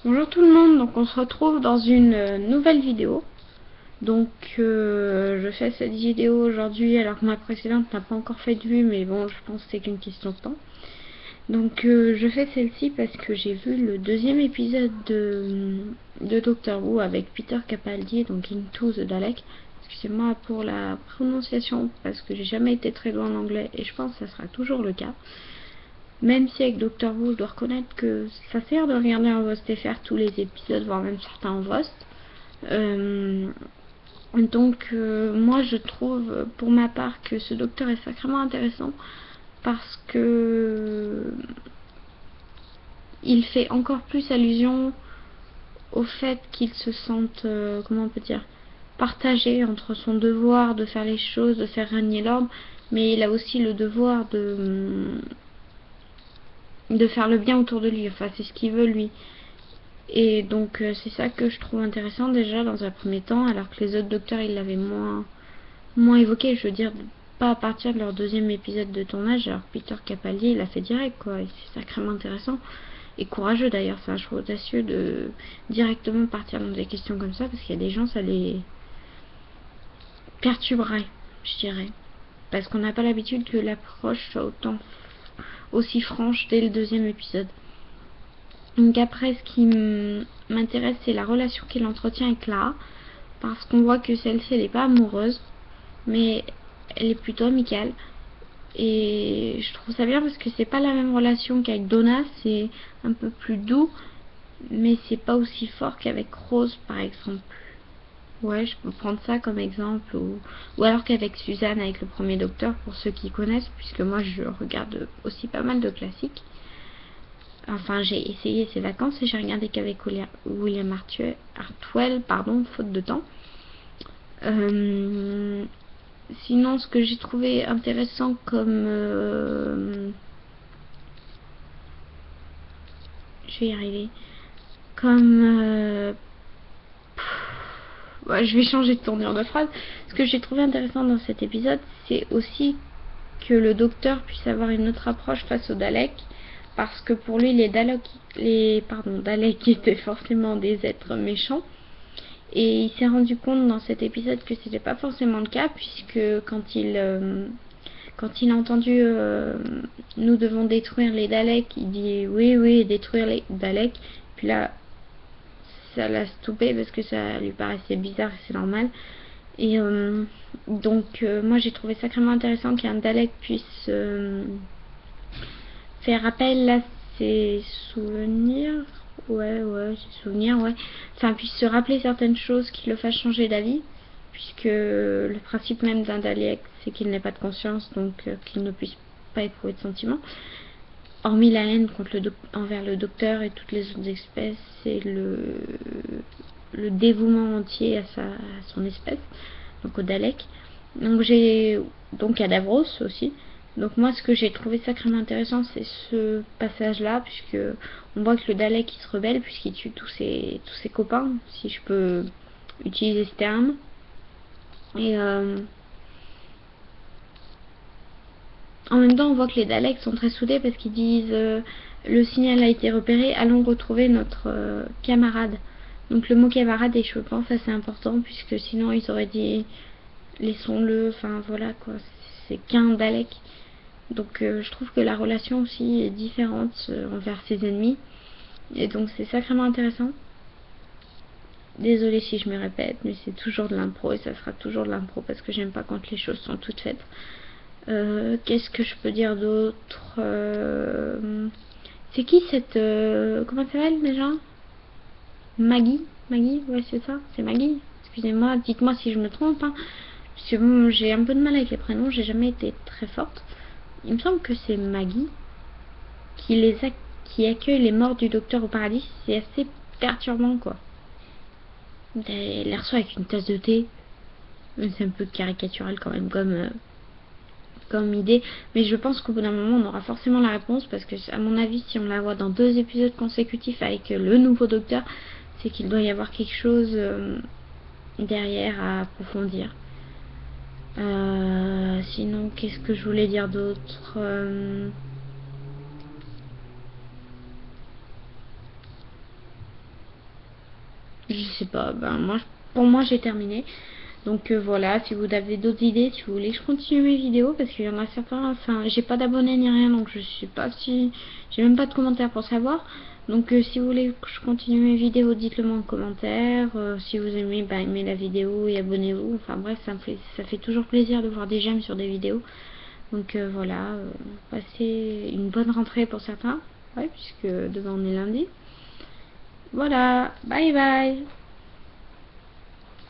Bonjour tout le monde, donc on se retrouve dans une nouvelle vidéo. Donc je fais cette vidéo aujourd'hui alors que ma précédente n'a pas encore fait de vue, mais bon, je pense que c'est qu'une question de temps. Donc je fais celle-ci parce que j'ai vu le deuxième épisode de Doctor Who avec Peter Capaldi, donc Into the Dalek. Excusez-moi pour la prononciation parce que j'ai jamais été très douée en anglais et je pense que ça sera toujours le cas. Même si avec Doctor Who, je dois reconnaître que ça sert de regarder en VOST et faire tous les épisodes, voire même certains en VOST. Moi je trouve pour ma part que ce docteur est sacrément intéressant parce que il fait encore plus allusion au fait qu'il se sente, comment on peut dire, partagé entre son devoir de faire les choses, de faire régner l'ordre, mais il a aussi le devoir de faire le bien autour de lui. Enfin, c'est ce qu'il veut lui. Et donc c'est ça que je trouve intéressant déjà dans un premier temps, alors que les autres docteurs ils l'avaient moins évoqué, je veux dire pas à partir de leur deuxième épisode de tournage, alors Peter Capaldi il l'a fait direct quoi, et c'est sacrément intéressant et courageux d'ailleurs, c'est un choix audacieux de directement partir dans des questions comme ça, parce qu'il y a des gens ça les perturberait, je dirais, parce qu'on n'a pas l'habitude que l'approche soit aussi franche dès le deuxième épisode. Donc après, ce qui m'intéresse, c'est la relation qu'il entretient avec Clara, parce qu'on voit que celle-ci, elle n'est pas amoureuse, mais elle est plutôt amicale. Et je trouve ça bien parce que c'est pas la même relation qu'avec Donna, c'est un peu plus doux, mais c'est pas aussi fort qu'avec Rose, par exemple. Ouais, je peux prendre ça comme exemple, ou alors qu'avec Suzanne, avec le premier docteur, pour ceux qui connaissent, puisque moi je regarde aussi pas mal de classiques. Enfin, j'ai essayé ces vacances et j'ai regardé qu'avec William Hartwell, pardon, faute de temps. Euh, Sinon, ce que j'ai trouvé intéressant comme... je vais y arriver. Comme... ouais, je vais changer de tournure de phrase. Ce que j'ai trouvé intéressant dans cet épisode, c'est aussi que le docteur puisse avoir une autre approche face aux Daleks, parce que pour lui, Daleks étaient forcément des êtres méchants. Et il s'est rendu compte dans cet épisode que c'était pas forcément le cas, puisque quand il a entendu nous devons détruire les Daleks, il dit oui, oui, détruire les Daleks. Puis là, ça l'a stoppé parce que ça lui paraissait bizarre et c'est normal. Et moi j'ai trouvé sacrément intéressant qu'un Dalek puisse faire appel à ses souvenirs. Ouais, ses souvenirs, ouais. Enfin, puisse se rappeler certaines choses qui le fassent changer d'avis, puisque le principe même d'un Dalek, c'est qu'il n'ait pas de conscience, donc qu'il ne puisse pas éprouver de sentiments. Hormis la haine envers le docteur et toutes les autres espèces, c'est le dévouement entier à son espèce, donc au Dalek. Donc à Davros aussi. Donc moi ce que j'ai trouvé sacrément intéressant c'est ce passage là, puisque on voit que le Dalek il se rebelle puisqu'il tue tous ses copains, si je peux utiliser ce terme. Et en même temps on voit que les Daleks sont très soudés parce qu'ils disent le signal a été repéré, allons retrouver notre camarade. Donc le mot camarade est je pense assez important, puisque sinon ils auraient dit laissons-le, enfin voilà quoi, c'est qu'un Dalek. Donc je trouve que la relation aussi est différente envers ses ennemis. Et donc c'est sacrément intéressant. Désolée si je me répète, mais c'est toujours de l'impro et ça sera toujours de l'impro parce que j'aime pas quand les choses sont toutes faites. Qu'est-ce que je peux dire d'autre C'est qui cette... comment ça s'appelle déjà? Maggie? Maggie? Ouais c'est ça, c'est Maggie. Excusez-moi, dites-moi si je me trompe. Hein. Parce que bon, j'ai un peu de mal avec les prénoms, j'ai jamais été très forte. Il me semble que c'est Maggie qui accueille les morts du docteur au paradis. C'est assez perturbant quoi. Elle les reçoit avec une tasse de thé. C'est un peu caricatural quand même comme idée. Mais je pense qu'au bout d'un moment on aura forcément la réponse. Parce que à mon avis si on la voit dans 2 épisodes consécutifs avec le nouveau docteur, c'est qu'il doit y avoir quelque chose derrière à approfondir. Sinon qu'est-ce que je voulais dire d'autre Je sais pas, pour moi j'ai terminé. Donc voilà, si vous avez d'autres idées, si vous voulez que je continue mes vidéos, parce qu'il y en a certains, enfin j'ai pas d'abonnés ni rien, donc je sais pas si, j'ai même pas de commentaires pour savoir. Donc si vous voulez que je continue mes vidéos, dites-le moi en commentaire. Si vous aimez, aimez la vidéo et abonnez-vous. Enfin bref, ça fait toujours plaisir de voir des j'aime sur des vidéos. Donc voilà, passez une bonne rentrée pour certains, ouais, puisque demain on est lundi. Voilà, bye bye.